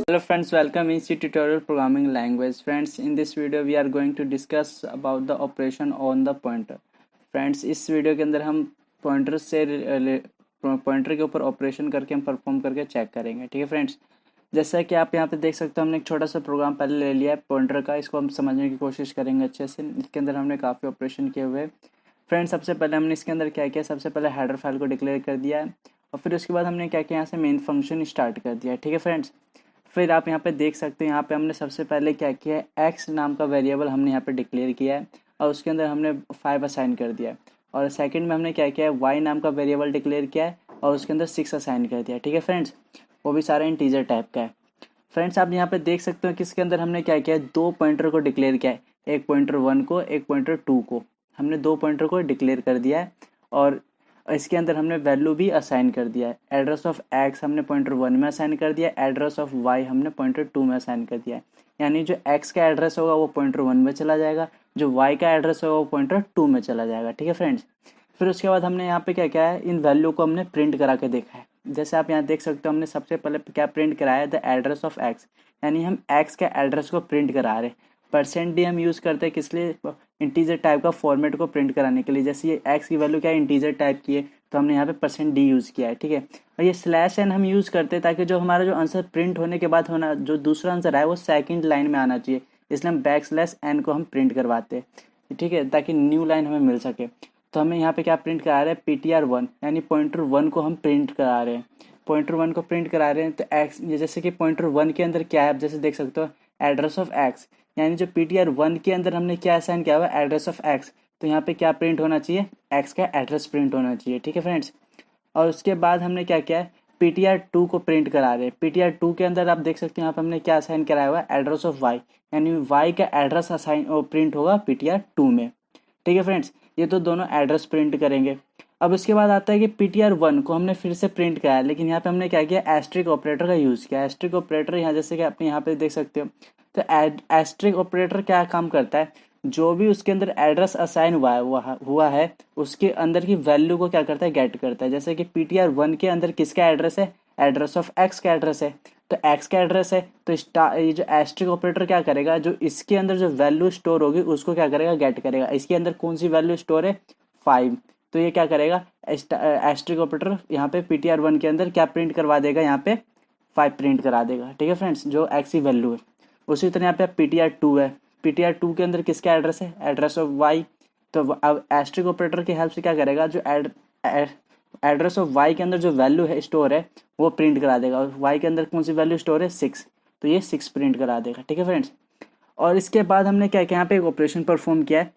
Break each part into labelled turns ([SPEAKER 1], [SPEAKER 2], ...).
[SPEAKER 1] Hello friends, welcome in C tutorial programming language. Friends, in this video we are going to discuss about the operation on the pointer. Friends, इस video के अंदर हम pointer के ऊपर operation करके हम perform करके check करेंगे। ठीक है फ्रेंड्स, जैसा कि आप यहाँ पे देख सकते हो हमने एक छोटा सा प्रोग्राम पहले ले लिया है पॉइंटर का। इसको हम समझने की कोशिश करेंगे अच्छे से। इसके अंदर हमने काफ़ी ऑपरेशन किए हुए हैं। फ्रेंड्स, सबसे पहले हमने इसके अंदर क्या किया, सबसे पहले हेडर फाइल को डिक्लेयर कर दिया है और फिर उसके बाद हमने क्या किया, यहाँ से मेन फंक्शन स्टार्ट कर दिया है। ठीक है फ्रेंड्स, फिर आप यहाँ पे देख सकते हो यहाँ पे हमने सबसे पहले क्या किया है, एक्स नाम का वेरिएबल हमने यहाँ पे डिक्लेयर किया है और उसके अंदर हमने 5 असाइन कर दिया है। और सेकंड में हमने क्या किया है, वाई नाम का वेरिएबल डिक्लेयर किया है और उसके अंदर 6 असाइन कर दिया है। ठीक है फ्रेंड्स, वो भी सारा इंटीजर टाइप का है। फ्रेंड्स, आप यहाँ पे देख सकते हो कि इसके अंदर हमने क्या किया है, 2 पॉइंटर को डिक्लेयर किया है, एक पॉइंटर 1 को, एक पॉइंटर 2 को। हमने 2 पॉइंटर को डिक्लेयर कर दिया है और इसके अंदर हमने वैल्यू भी असाइन कर दिया है। एड्रेस ऑफ एक्स हमने पॉइंटर 1 में असाइन कर दिया, एड्रेस ऑफ वाई हमने पॉइंटर 2 में असाइन कर दिया है। यानी जो एक्स का एड्रेस होगा वो पॉइंटर 1 में चला जाएगा, जो वाई का एड्रेस होगा वो पॉइंटर 2 में चला जाएगा। ठीक है फ्रेंड्स, फिर उसके बाद हमने यहाँ पे क्या किया है, इन वैल्यू को हमने प्रिंट करा के देखा है। जैसे आप यहाँ देख सकते हो हमने सबसे पहले क्या प्रिंट कराया है, द एड्रेस ऑफ एक्स, यानी हम एक्स के एड्रेस को प्रिंट करा रहे हैं। %d हम यूज़ करते हैं किस लिए, इंटीजर टाइप का फॉर्मेट को प्रिंट कराने के लिए। जैसे ये एक्स की वैल्यू क्या है, इंटीजर टाइप की है, तो हमने यहाँ पे %d यूज़ किया है। ठीक है, और ये /n हम यूज़ करते हैं ताकि जो हमारा जो आंसर प्रिंट होने के बाद होना, जो दूसरा आंसर है वो सेकंड लाइन में आना चाहिए, इसलिए हम \n को हम प्रिंट करवाते हैं। ठीक है, ताकि न्यू लाइन हमें मिल सके। तो हमें यहाँ पे क्या प्रिंट करा रहे हैं, ptr1, यानी पॉइंटर 1 को हम प्रिंट करा रहे हैं। पॉइंटर 1 को प्रिंट करा रहे हैं तो एक्स, जैसे कि पॉइंटर 1 के अंदर क्या है, आप जैसे देख सकते हो एड्रेस ऑफ एक्स, यानी जो ptr1 के अंदर हमने क्या असाइन किया हुआ है, एड्रेस ऑफ एक्स, तो यहाँ पे क्या प्रिंट होना चाहिए, एक्स का एड्रेस प्रिंट होना चाहिए। ठीक है फ्रेंड्स, और उसके बाद हमने क्या किया है, ptr2 को प्रिंट करा रहे हैं। ptr2 के अंदर आप देख सकते हैं यहाँ पे हमने क्या असाइन कराया हुआ है, एड्रेस ऑफ वाई, यानी वाई का एड्रेस असाइन प्रिंट होगा ptr2 में। ठीक है फ्रेंड्स, ये तो दोनों एड्रेस प्रिंट करेंगे। अब इसके बाद आता है कि ptr1 को हमने फिर से प्रिंट कराया, लेकिन यहाँ पे हमने क्या किया, एस्ट्रिक ऑपरेटर का यूज़ किया। एस्ट्रिक ऑपरेटर यहाँ जैसे कि अपने यहाँ पे देख सकते हो, तो एस्ट्रिक ऑपरेटर क्या काम करता है, जो भी उसके अंदर एड्रेस असाइन हुआ है उसके अंदर की वैल्यू को क्या करता है, गेट करता है। जैसे कि ptr1 के अंदर किसका एड्रेस है, एड्रेस ऑफ एक्स का एड्रेस है, तो एक्स का एड्रेस है, तो ये जो एस्ट्रिक ऑपरेटर क्या करेगा, जो इसके अंदर जो वैल्यू स्टोर होगी उसको क्या करेगा, गेट करेगा। इसके अंदर कौन सी वैल्यू स्टोर है, 5, तो ये क्या करेगा, एस्ट्रिक ऑपरेटर यहाँ पे ptr1 के अंदर क्या प्रिंट करवा देगा, यहाँ पे 5 प्रिंट करा देगा। ठीक है फ्रेंड्स, जो एक्स की वैल्यू है। उसी तरह यहाँ पे ptr2 है, ptr2 के अंदर किसका एड्रेस है, एड्रेस ऑफ वाई, तो अब एस्ट्रिक ऑपरेटर की हेल्प से क्या करेगा, जो एड्रेस ऑफ वाई के अंदर जो वैल्यू है स्टोर है वो प्रिंट करा देगा। और वाई के अंदर कौन सी वैल्यू स्टोर है, 6, तो ये 6 प्रिंट करा देगा। ठीक है फ्रेंड्स, और इसके बाद हमने क्या किया, यहाँ पे एक ऑपरेशन परफॉर्म किया है।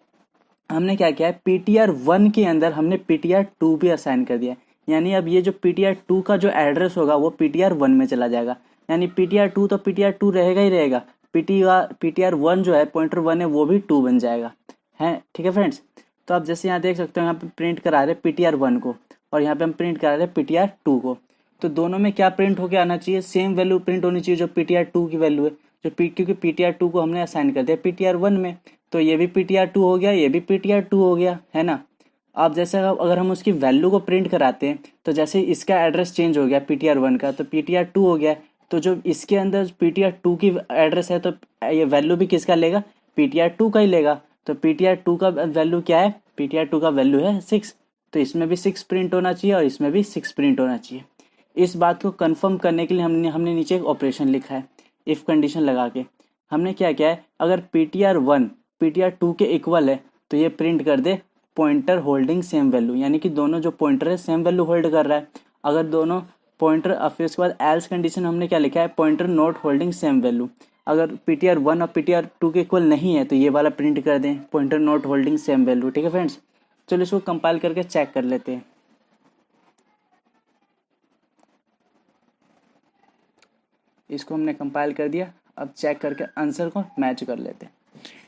[SPEAKER 1] हमने क्या किया है, ptr1 के अंदर हमने ptr2 भी असाइन कर दिया है। यानी अब ये जो ptr2 का जो एड्रेस होगा वो ptr1 में चला जाएगा, यानी ptr2 तो ptr2 रहेगा ही रहेगा, ptr1 जो है पॉइंटर 1 है वो भी 2 बन जाएगा है। ठीक है फ्रेंड्स, तो आप जैसे यहाँ देख सकते हो यहाँ पे प्रिंट करा रहे ptr1 को और यहाँ पे हम प्रिंट करा रहे ptr2 को, तो दोनों में क्या प्रिंट होके आना चाहिए, सेम वैल्यू प्रिंट होनी चाहिए जो ptr2 की वैल्यू है, क्योंकि ptr2 को हमने असाइन कर दिया ptr1 में, तो ये भी ptr2 हो गया, ये भी ptr2 हो गया, है ना। अब जैसे अगर हम उसकी वैल्यू को प्रिंट कराते हैं तो जैसे इसका एड्रेस चेंज हो गया ptr1 का, तो ptr2 हो गया, तो जो इसके अंदर ptr2 की एड्रेस है तो ये वैल्यू भी किसका लेगा, ptr2 का ही लेगा। तो ptr2 का वैल्यू क्या है, ptr2 का वैल्यू है 6, तो इसमें भी 6 प्रिंट होना चाहिए और इसमें भी 6 प्रिंट होना चाहिए। इस बात को कंफर्म करने के लिए हमने नीचे एक ऑपरेशन लिखा है, इफ़ कंडीशन लगा के। हमने क्या किया है, अगर ptr1 ptr2 के इक्वल है तो ये प्रिंट कर दे पॉइंटर होल्डिंग सेम वैल्यू, यानी कि दोनों जो पॉइंटर है सेम वैल्यू होल्ड कर रहा है। अगर दोनों पॉइंटर, फिर उसके बाद एल्स कंडीशन हमने क्या लिखा है, pointer not holding same value. अगर ptr1 और ptr2 के इक्वल नहीं है तो ये वाला प्रिंट कर दें, pointer not holding same value. ठीक है फ्रेंड्स, चलो इसको कंपाइल करके चेक कर लेते हैं। इसको हमने कंपाइल कर दिया, अब चेक करके आंसर को मैच कर लेते हैं।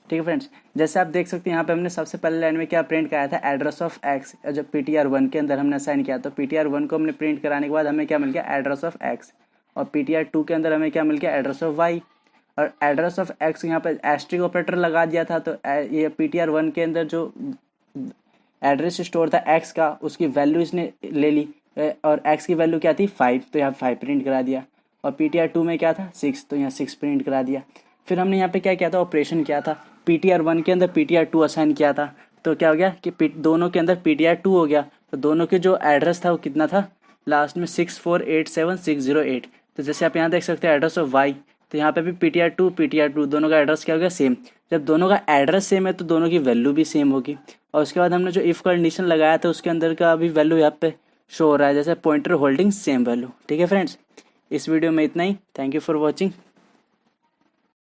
[SPEAKER 1] ठीक है फ्रेंड्स, जैसे आप देख सकते हैं यहाँ पे हमने सबसे पहले लाइन में क्या प्रिंट कराया था, एड्रेस ऑफ एक्स, जब ptr1 के अंदर हमने असाइन किया तो ptr1 को हमने प्रिंट कराने के बाद हमें क्या मिल गया, एड्रेस ऑफ एक्स, और ptr2 के अंदर हमें क्या मिल गया, एड्रेस ऑफ वाई। और एड्रेस ऑफ एक्स यहाँ पे एस्ट्रिक ऑपरेटर लगा दिया था, तो ये ptr1 के अंदर जो एड्रेस स्टोर था एक्स का, उसकी वैल्यू इसने ले ली और एक्स की वैल्यू क्या थी, 5, तो यहाँ 5 प्रिंट करा दिया। और PTR 2 में क्या था 6, तो यहाँ 6 प्रिंट करा दिया। फिर हमने यहाँ पे क्या किया था, ऑपरेशन किया था, PTR 1 के अंदर PTR 2 असाइन किया था, तो क्या हो गया कि दोनों के अंदर PTR 2 हो गया, तो दोनों के जो एड्रेस था वो कितना था लास्ट में 6487608। तो जैसे आप यहाँ देख सकते हैं एड्रेस ऑफ वाई, तो यहाँ पे भी PTR 2 दोनों का एड्रेस क्या हो गया सेम। जब दोनों का एड्रेस सेम है तो दोनों की वैल्यू भी सेम होगी। और उसके बाद हमने जो इफ़ कंडीशन लगाया था उसके अंदर का भी वैल्यू यहाँ पे शो हो रहा है, जैसे पॉइंटर होल्डिंग सेम वैल्यू। ठीक है फ्रेंड्स, इस वीडियो में इतना ही। Thank you for watching.